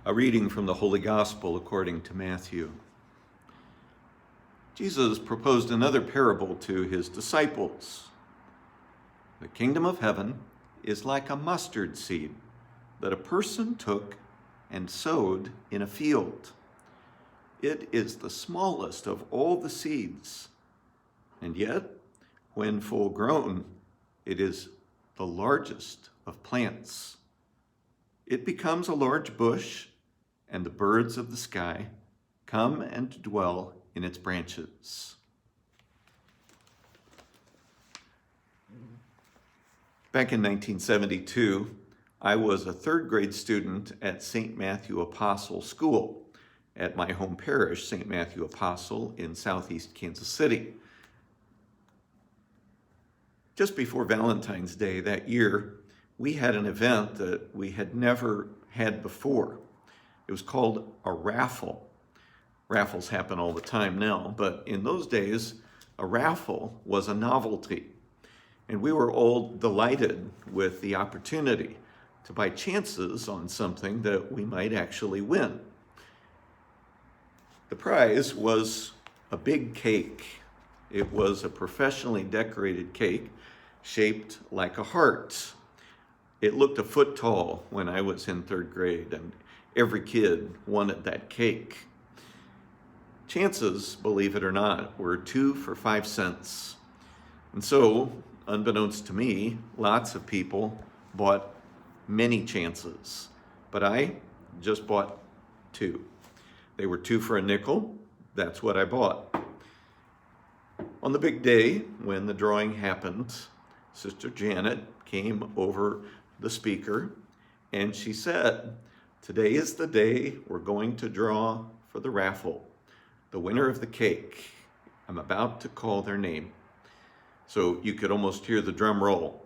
A reading from the Holy Gospel according to Matthew. Jesus proposed another parable to his disciples. The kingdom of heaven is like a mustard seed that a person took and sowed in a field. It is the smallest of all the seeds, and yet, when full grown, it is the largest of plants. It becomes a large bush, and the birds of the sky come and dwell in its branches. Back in 1972, I was a third grade student at St. Matthew Apostle School at my home parish, St. Matthew Apostle in southeast Kansas City. Just before Valentine's Day that year, we had an event that we had never had before. It was called a raffle. Raffles happen all the time now, but in those days, a raffle was a novelty. And we were all delighted with the opportunity to buy chances on something that we might actually win. The prize was a big cake. It was a professionally decorated cake shaped like a heart. It looked a foot tall when I was in third grade, and every kid wanted that cake. Chances, believe it or not, were 2 for 5 cents. And so, unbeknownst to me, lots of people bought many chances, but I just bought 2. They were 2 for a nickel. That's what I bought. On the big day, when the drawing happened, Sister Janet came over the speaker and she said, "Today is the day we're going to draw for the raffle. The winner of the cake. I'm about to call their name." So you could almost hear the drum roll.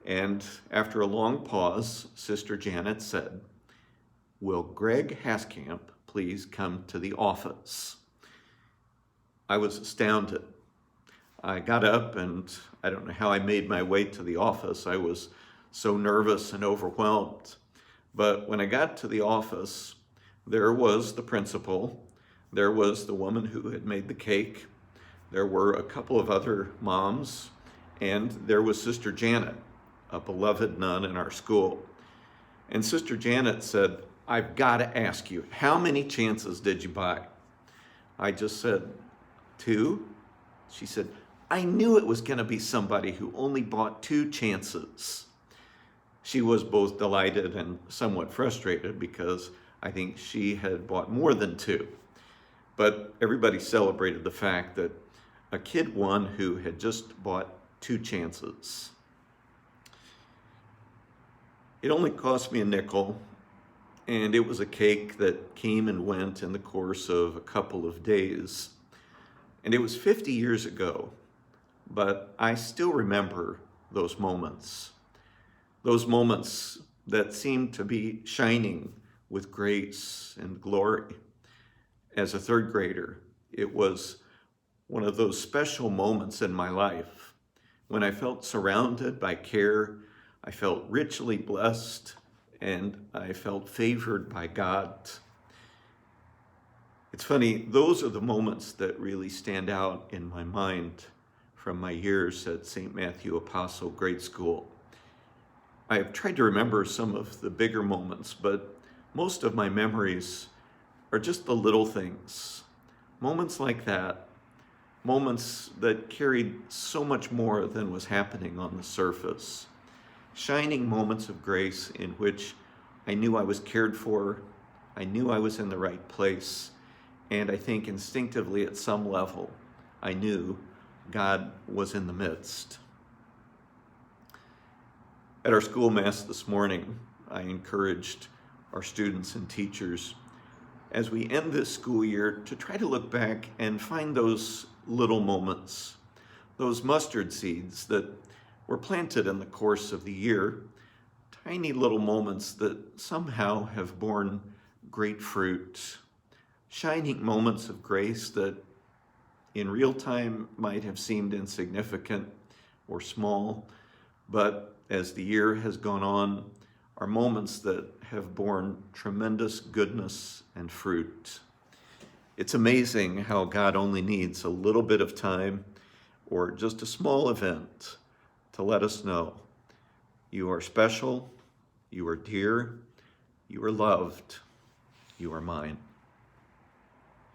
And after a long pause, Sister Janet said, "Will Greg Haskamp please come to the office?" I was astounded. I got up and I don't know how I made my way to the office. I was so nervous and overwhelmed. But when I got to the office, there was the principal, there was the woman who had made the cake, there were a couple of other moms, and there was Sister Janet, a beloved nun in our school. And Sister Janet said, "I've got to ask you, how many chances did you buy?" I just said, 2. She said, "I knew it was going to be somebody who only bought 2 chances." She was both delighted and somewhat frustrated because I think she had bought more than 2. But everybody celebrated the fact that a kid won who had just bought 2 chances. It only cost me a nickel, and it was a cake that came and went in the course of a couple of days. And it was 50 years ago, but I still remember those moments that seemed to be shining with grace and glory. As a third grader, it was one of those special moments in my life when I felt surrounded by care, I felt richly blessed, and I felt favored by God. It's funny, those are the moments that really stand out in my mind from my years at St. Matthew Apostle Grade School. I have tried to remember some of the bigger moments, but most of my memories are just the little things. Moments like that, moments that carried so much more than was happening on the surface. Shining moments of grace in which I knew I was cared for, I knew I was in the right place, and I think instinctively at some level, I knew God was in the midst. At our school mass this morning, I encouraged our students and teachers as we end this school year to try to look back and find those little moments, those mustard seeds that were planted in the course of the year, tiny little moments that somehow have borne great fruit, shining moments of grace that in real time might have seemed insignificant or small, but as the year has gone on, are moments that have borne tremendous goodness and fruit. It's amazing how God only needs a little bit of time or just a small event to let us know you are special, you are dear, you are loved, you are mine.